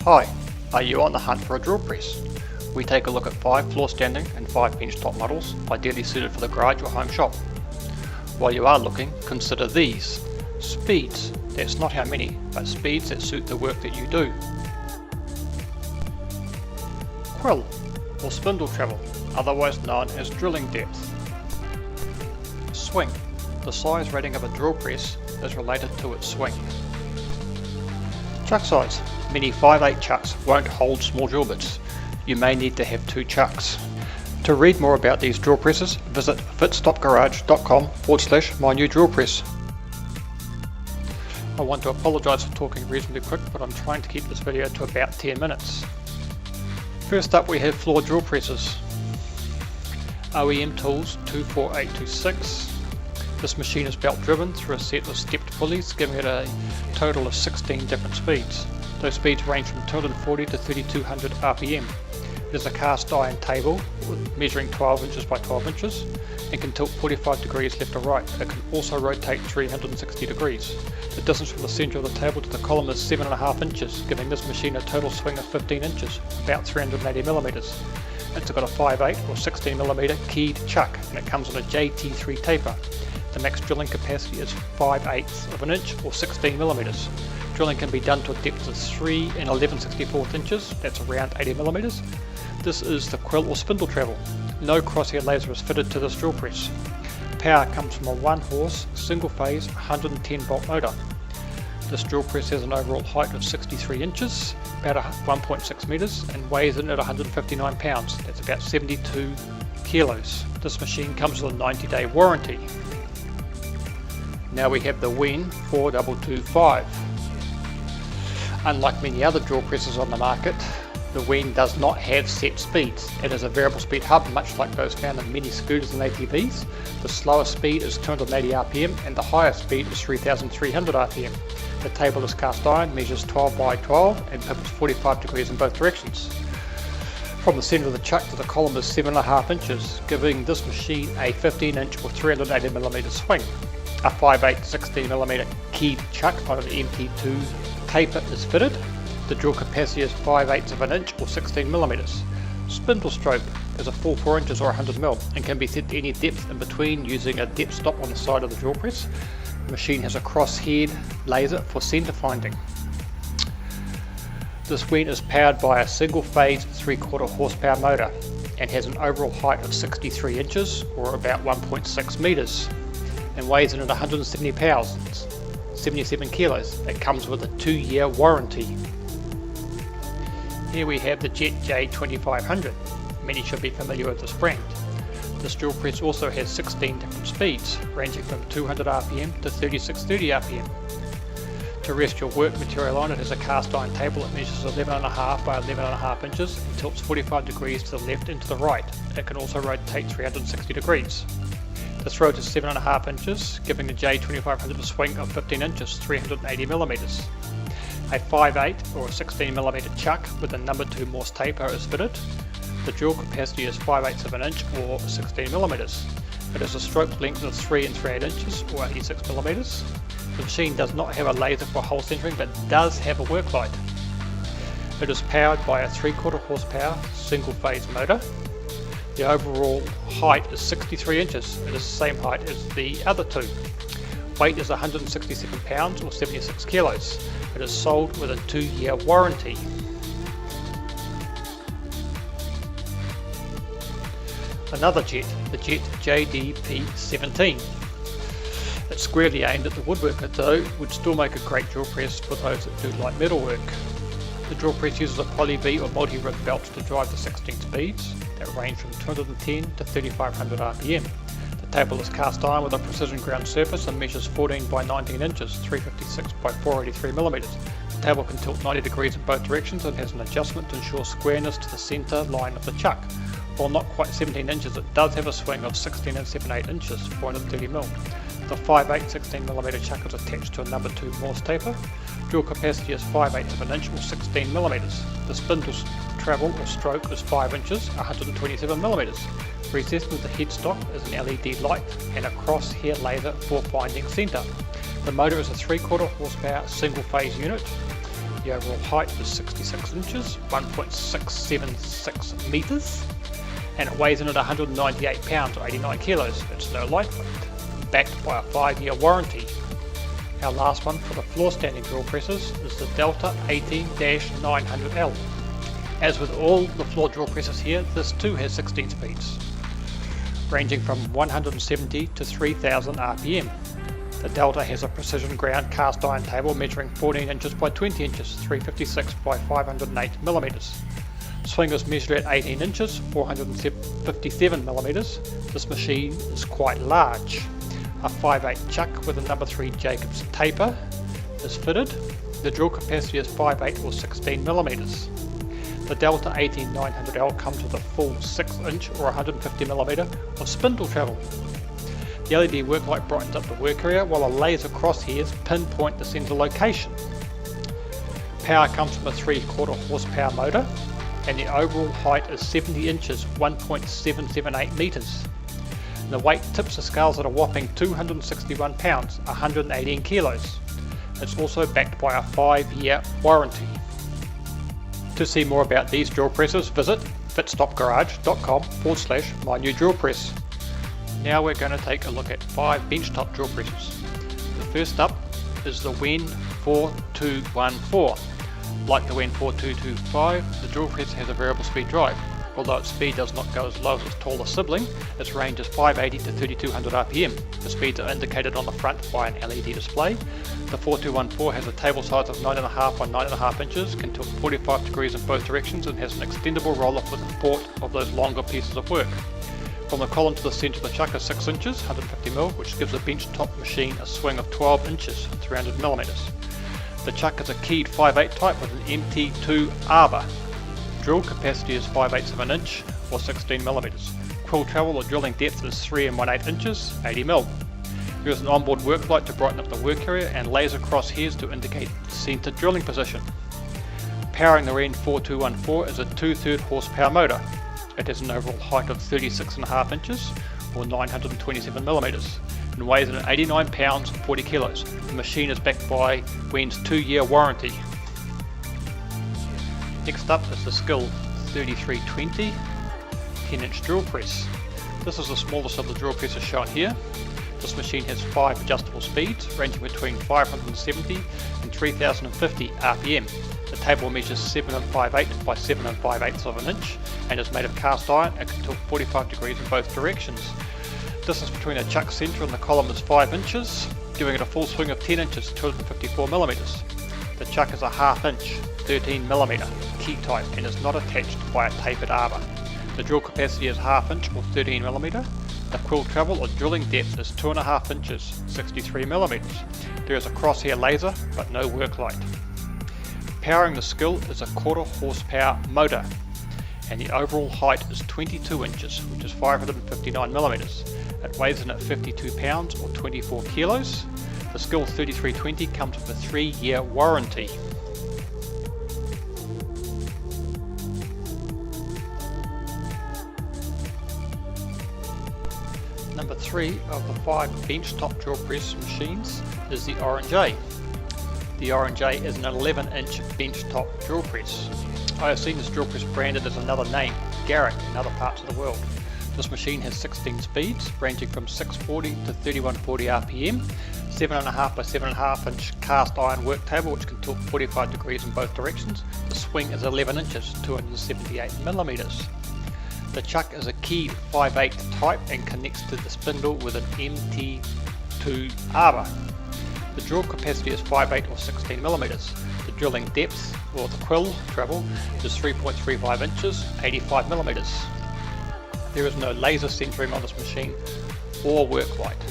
Hi, are you on the hunt for a drill press? We take a look at 5 floor standing and 5 bench top models, ideally suited for the garage or home shop. While you are looking, consider these. Speeds, that's not how many, but speeds that suit the work that you do. Quill, or spindle travel, otherwise known as drilling depth. Swing, the size rating of a drill press is related to its swing. Chuck size, many 5/8 chucks won't hold small drill bits. You may need to have 2 chucks. To read more about these drill presses, visit fitstopgarage.com/my new drill press. I want to apologise for talking reasonably quick, but I'm trying to keep this video to about 10 minutes. First up we have floor drill presses. OEM Tools 24826. This machine is belt driven through a set of stepped pulleys, giving it a total of 16 different speeds. Those speeds range from 240 to 3200 RPM. It is a cast iron table measuring 12 inches by 12 inches and can tilt 45 degrees left or right. It can also rotate 360 degrees. The distance from the centre of the table to the column is 7.5 inches, giving this machine a total swing of 15 inches, about 380 millimeters. It's got a 5/8 or 16 millimeter keyed chuck, and it comes on a JT3 taper. The max drilling capacity is 5/8 of an inch or 16 millimeters. Drilling can be done to a depth of 3 and 11/64 inches, that's around 80 millimeters. This is the quill or spindle travel. No crosshair laser is fitted to this drill press. Power comes from a 1 horse, single phase, 110 volt motor. This drill press has an overall height of 63 inches, about 1.6 meters, and weighs in at 159 pounds, that's about 72 kilos. This machine comes with a 90-day warranty. Now we have the Wen 4225. Unlike many other drill presses on the market, the Wen does not have set speeds. It is a variable speed hub, much like those found in many scooters and ATVs. The slowest speed is 280 RPM and the highest speed is 3300 RPM. The table is cast iron, measures 12 by 12 and pivots 45 degrees in both directions. From the centre of the chuck to the column is 7.5 inches, giving this machine a 15 inch or 380 millimeter swing. A 5/8 16mm keyed chuck on an MT2 taper is fitted. The drill capacity is 5/8 of an inch or 16 millimeters. Spindle stroke is a full 4 inches or 100 mil and can be set to any depth in between using a depth stop on the side of the drill press. The machine has a crosshead laser for centre finding. This Wen is powered by a single phase 3/4 horsepower motor and has an overall height of 63 inches or about 1.6 meters. And weighs in at 170 pounds, 77 kilos. It comes with a 2-year warranty. Here we have the Jet J2500. Many should be familiar with this brand. This drill press also has 16 different speeds, ranging from 200 RPM to 3630 RPM. To rest your work material on, it has a cast iron table that measures 11.5 by 11.5 inches and tilts 45 degrees to the left and to the right. It can also rotate 360 degrees. The throat is 7.5 inches, giving the J2500 a swing of 15 inches, 380 millimeters. A 5/8 or 16 millimeter chuck with a number 2 Morse taper is fitted. The drill capacity is 5/8 of an inch or 16 millimeters. It has a stroke length of 3 and 3/8 inches or 86 millimeters. The machine does not have a laser for hole centering but does have a work light. It is powered by a 3/4 horsepower single phase motor. The overall height is 63 inches. It is the same height as the other two. Weight is 167 pounds or 76 kilos. It is sold with a 2-year warranty. Another jet, the Jet JDP17. It's squarely aimed at the woodworker, though would still make a great drill press for those that do like metalwork. The drill press uses a poly V or multi-rig belt to drive the 16 speeds that range from 210 to 3500 RPM. The table is cast iron with a precision ground surface and measures 14 by 19 inches, 356 by 483 millimeters. The table can tilt 90 degrees in both directions and has an adjustment to ensure squareness to the centre line of the chuck. While not quite 17 inches, it does have a swing of 16 and 7/8 inches, 430 mil. The 5/8 16mm chuck is attached to a number 2 Morse taper. Drill capacity is 5/8 of an inch or 16 millimeters. The spindle travel or stroke is 5 inches, 127 millimeters. Recessed with the headstock is an LED light and a crosshair laser for finding centre. The motor is a 3/4 horsepower single phase unit. The overall height is 66 inches, 1.676 meters, and it weighs in at 198 pounds or 89 kilos. It's no lightweight, backed by a 5-year warranty. Our last one for the floor standing drill presses is the Delta 18-900L. As with all the floor drill presses here, this too has 16 speeds, ranging from 170 to 3000 RPM. The Delta has a precision ground cast iron table measuring 14 inches by 20 inches, 356 by 508 millimeters. Swing is measured at 18 inches, 457 millimeters. This machine is quite large. A 5/8 chuck with a number 3 Jacobs taper is fitted. The drill capacity is 5/8 or 16 millimeters. The Delta 18-900L comes with a full 6 inch or 150 millimeter of spindle travel. The LED work light brightens up the work area while a laser crosshairs pinpoint the centre location. Power comes from a 3/4 horsepower motor, and the overall height is 70 inches, 1.778 meters. The weight tips the scales at a whopping 261 pounds, 118 kilos. It's also backed by a 5-year warranty. To see more about these drill presses, visit fitstopgarage.com/mynewdrillpress. Now we're going to take a look at 5 benchtop drill presses. The first up is the WEN 4214. Like the WEN 4225, the drill press has a variable speed drive. Although its speed does not go as low as its taller sibling, its range is 580 to 3200 RPM. The speeds are indicated on the front by an LED display. The 4214 has a table size of 9.5 by 9.5 inches, can tilt 45 degrees in both directions, and has an extendable roller for the support of those longer pieces of work. From the column to the centre of the chuck is 6 inches, 150mm, which gives the benchtop machine a swing of 12 inches, 300mm. The chuck is a keyed 5/8 type with an MT2 arbor. Drill capacity is 5/8 of an inch or 16mm. Quill travel or drilling depth is 3 1/8 inches, 80mm. There is an onboard work light to brighten up the work area and laser crosshairs to indicate centre drilling position. Powering the WEN 4214 is a 2/3 horsepower motor. It has an overall height of 36.5 inches or 927mm and weighs in at 89 pounds, 40 kilos. The machine is backed by WEN's 2-year warranty. Next up is the Skill 3320 10-inch drill press. This is the smallest of the drill presses shown here. This machine has 5 adjustable speeds ranging between 570 and 3050 RPM. The table measures 7 5/8 by 7 5/8 of an inch and is made of cast iron and can tilt 45 degrees in both directions. Distance between the chuck centre and the column is 5 inches, giving it a full swing of 10 inches, 254 millimeters. The chuck is a 1/2 inch, 13mm key type and is not attached by a tapered arbor. The drill capacity is 1/2 inch or 13mm. The quill travel or drilling depth is 2.5 inches, 63mm. There is a crosshair laser but no work light. Powering the Skill is a 1/4 horsepower motor, and the overall height is 22 inches, which is 559mm. It weighs in at 52 pounds or 24 kilos. The Skill 3320 comes with a 3-year warranty. Number 3 of the 5 benchtop drill press machines is the Orange A. The Orange A is an 11-inch benchtop drill press. I have seen this drill press branded as another name, Garrick, in other parts of the world. This machine has 16 speeds ranging from 640 to 3140 RPM, 7.5 by 7.5 inch cast iron work table which can tilt 45 degrees in both directions. The swing is 11 inches, 278mm. The chuck is a keyed 5/8 type and connects to the spindle with an MT2 arbor. The drill capacity is 5/8 or 16mm. The drilling depth, or the quill travel, is 3.35 inches, 85mm. There is no laser centering on this machine or work light.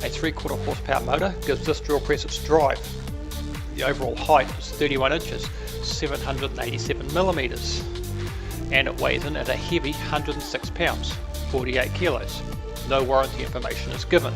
A 3/4 horsepower motor gives this drill press its drive. The overall height is 31 inches, 787mm. And it weighs in at a heavy 106 pounds, 48 kilos. No warranty information is given.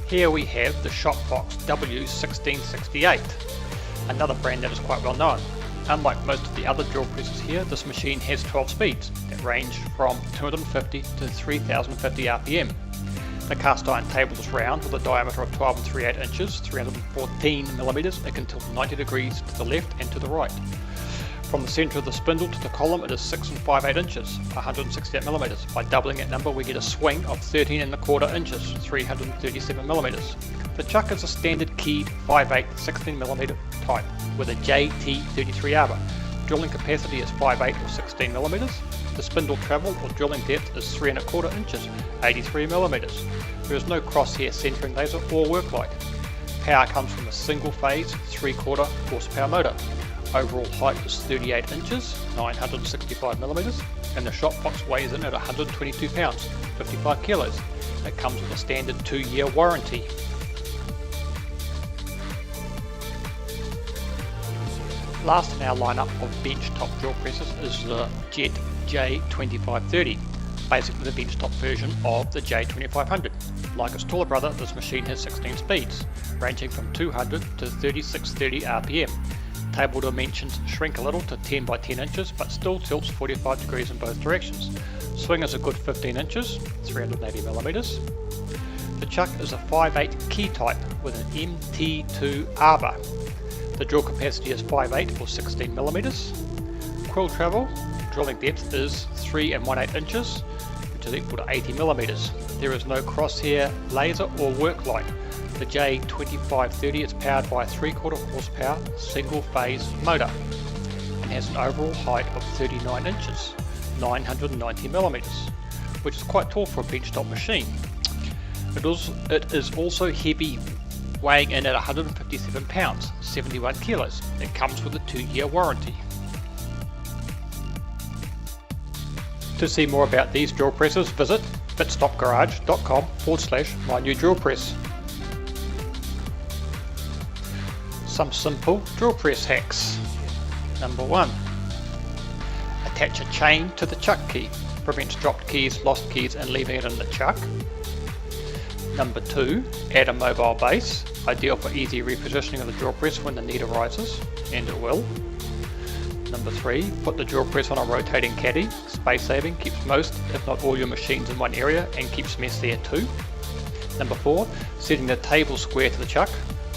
Here we have the Shopbox W1668, another brand that is quite well known. Unlike most of the other drill presses here, this machine has 12 speeds that range from 250 to 3050 RPM. The cast iron table is round with a diameter of 12 3/8 inches, 314 millimeters. It can tilt 90 degrees to the left and to the right. From the centre of the spindle to the column it is 6 5/8 inches, 168 millimeters. By doubling that number we get a swing of 13 1/4 inches, 337 millimeters. The chuck is a standard keyed 5/8 16 millimeter type with a JT33 arbor. Drilling capacity is 5/8 or 16 millimeters. The spindle travel or drilling depth is 3 1/4 inches, 83 millimeters. There is no crosshair centering laser or work light. Power comes from a single phase 3/4 horsepower motor. Overall height is 38 inches, 965 millimeters, and the shop box weighs in at 122 pounds, 55 kilos. It comes with a standard 2-year warranty. Last in our lineup of benchtop drill presses is the Jet J2530, basically the benchtop version of the J2500. Like its taller brother, this machine has 16 speeds, ranging from 200 to 3630 RPM. Table dimensions shrink a little to 10 by 10 inches, but still tilts 45 degrees in both directions. Swing is a good 15 inches, 380 millimeters. The chuck is a 5/8 key type with an MT2 arbor. The drill capacity is 5/8 or 16 millimeters. Quill travel, drilling depth is 3 1/8 inches, which is equal to 80 millimeters. There is no crosshair laser or work light. The J2530 is powered by a 3/4 horsepower single phase motor and has an overall height of 39 inches, 990 millimeters, which is quite tall for a benchtop machine. It is also heavy, weighing in at 157 pounds, 71 kilos. It comes with a 2-year warranty. To see more about these drill presses, visit bitstopgarage.com/mynewdrillpress. Some simple drill press hacks. Number 1. Attach a chain to the chuck key. Prevents dropped keys, lost keys and leaving it in the chuck. Number 2. Add a mobile base. Ideal for easy repositioning of the drill press when the need arises, and it will. Number 3. Put the drill press on a rotating caddy. Space saving, keeps most if not all your machines in one area and keeps mess there too. Number 4. Setting the table square to the chuck.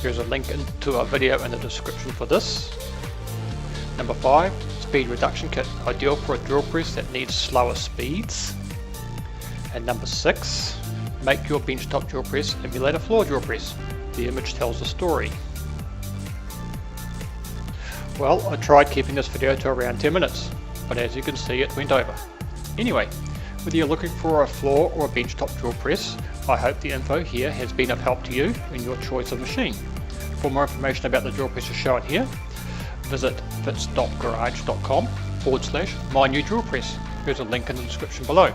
There's a link to a video in the description for this. Number 5. Speed reduction kit, ideal for a drill press that needs slower speeds. And number 6. Make your benchtop drill press emulate a floor drill press. The image tells the story. Well, I tried keeping this video to around 10 minutes, but as you can see it went over. Anyway, whether you're looking for a floor or a benchtop drill press, I hope the info here has been of help to you in your choice of machine. For more information about the drill presses shown here, visit bitstopgarage.com/mynewdrillpress. There's a link in the description below.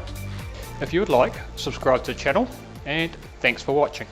If you would like, subscribe to the channel, and thanks for watching.